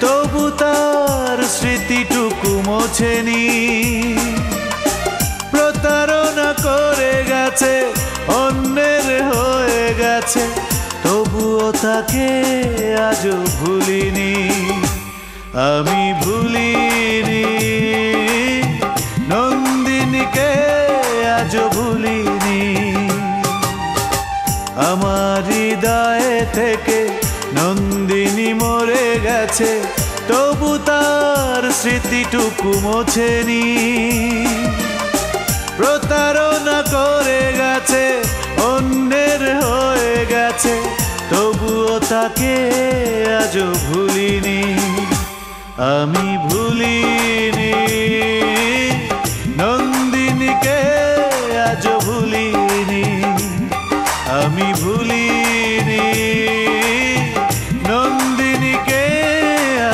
তবু তার স্মৃতিটুকু মোছেনি। প্রতারণা করে গেছে, অন্যের হয়ে গেছে, তবুও তাকে আজও ভুলিনি। আমি ভুলিনি নন্দিনীকে, আজও ভুলিনি। আমার হৃদয়ে থেকে নন্দিনী মরে গেছে, তবু তার স্মৃতিটুকু মোছেনি। প্রতারণা করে গেছে, অন্যের হয়ে গেছে, তবুও তাকে আজও ভুলিনি। আমি ভুলিনি নন্দিনীকে, আজও ভুলিনি। আমি ভুলিনি নন্দিনীকে,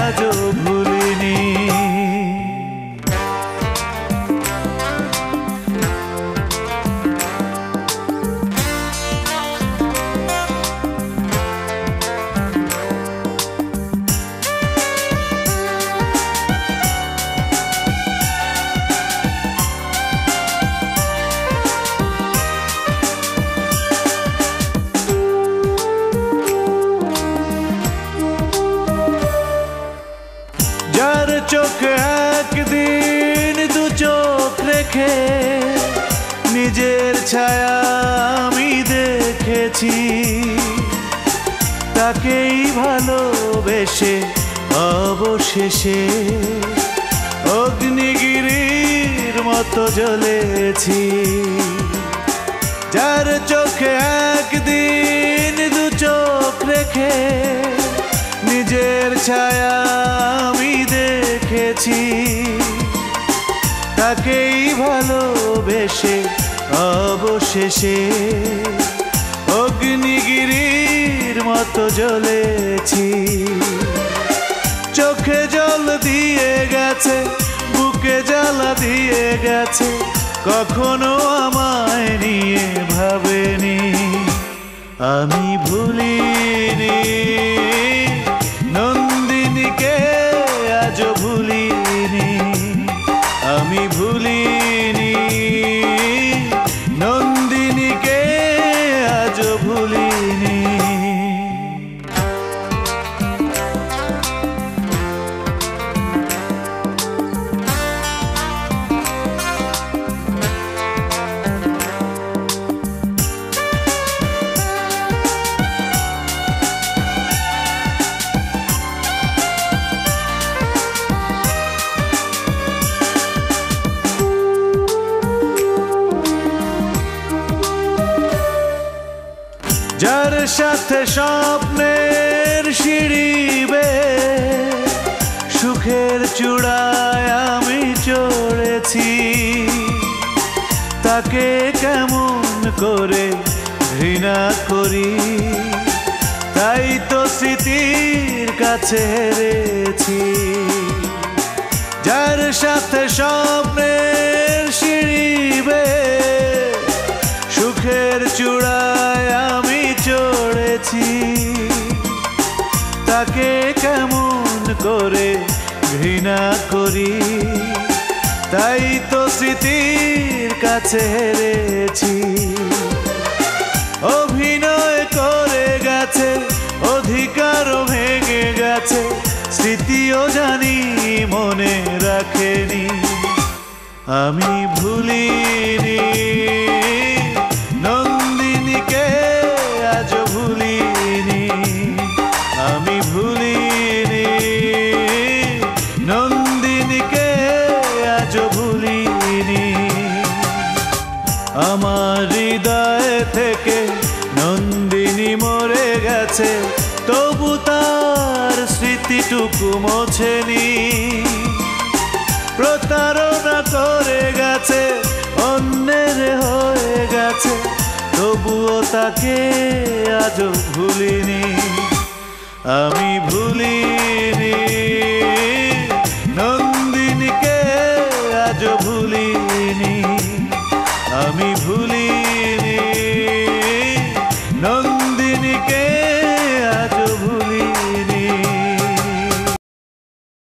আজও ভুলিনি। যার চোখে একদিন দু চোখ রেখে নিজের ছায়া আমি দেখেছি, তাকেই ভালোবেসে অবশেষে অগ্নিগিরির মতো জ্বলেছি। যার চোখে একদিন দু চোখ রেখে নিজের ছায়া আমি দেখেছি, তাকেই ভালোবেসে অবশেষে অগ্নিগিরির মতো জ্বলেছি। চোখে জল দিয়ে গেছে, বুকে জ্বালা দিয়ে গেছে, কখনো আমায় নিয়ে ভাবেনি। আমি ভুলিনি নন্দিনীকে, আজও ভুলিনি। আমি ভুলিনি নন্দিনীকে, আজও ভুলিনি। যার সাথে স্বপ্নের সিঁড়ি বেয়ে সুখের চূড়ায় আমি চড়েছি, তাকে কেমন করে ঘৃণা করি, তাই তো স্মৃতির কাছে হেরেছি। যার সাথে স্বপ্নের সিঁড়ি বেয়ে সুখের চূড়ায় আমি চড়েছি, তাকে কেমন করে ঘৃণা করি, তাই তো স্মৃতির কাছে হেরেছি। অভিনয় করে গেছে, অধিকারও ভেঙে গেছে, স্মৃতিও জানি মনে রাখেনি। আমি ভুলিনি নন্দিনীকে, আজও ভুলিনি। আমি ভুলিনি নন্দিনীকে, আজও ভুলিনি। আমার হৃদয় থেকে নন্দিনী মরে গেছে, তবু তার স্মৃতিটুকু মোছেনি। প্রতারণা করে গেছে, অন্যের হয়ে গেছে, তবুও তাকে আজও ভুলিনি। আমি ভুলিনি নন্দিনীকে, আজও ভুলিনি। আমি ভুলি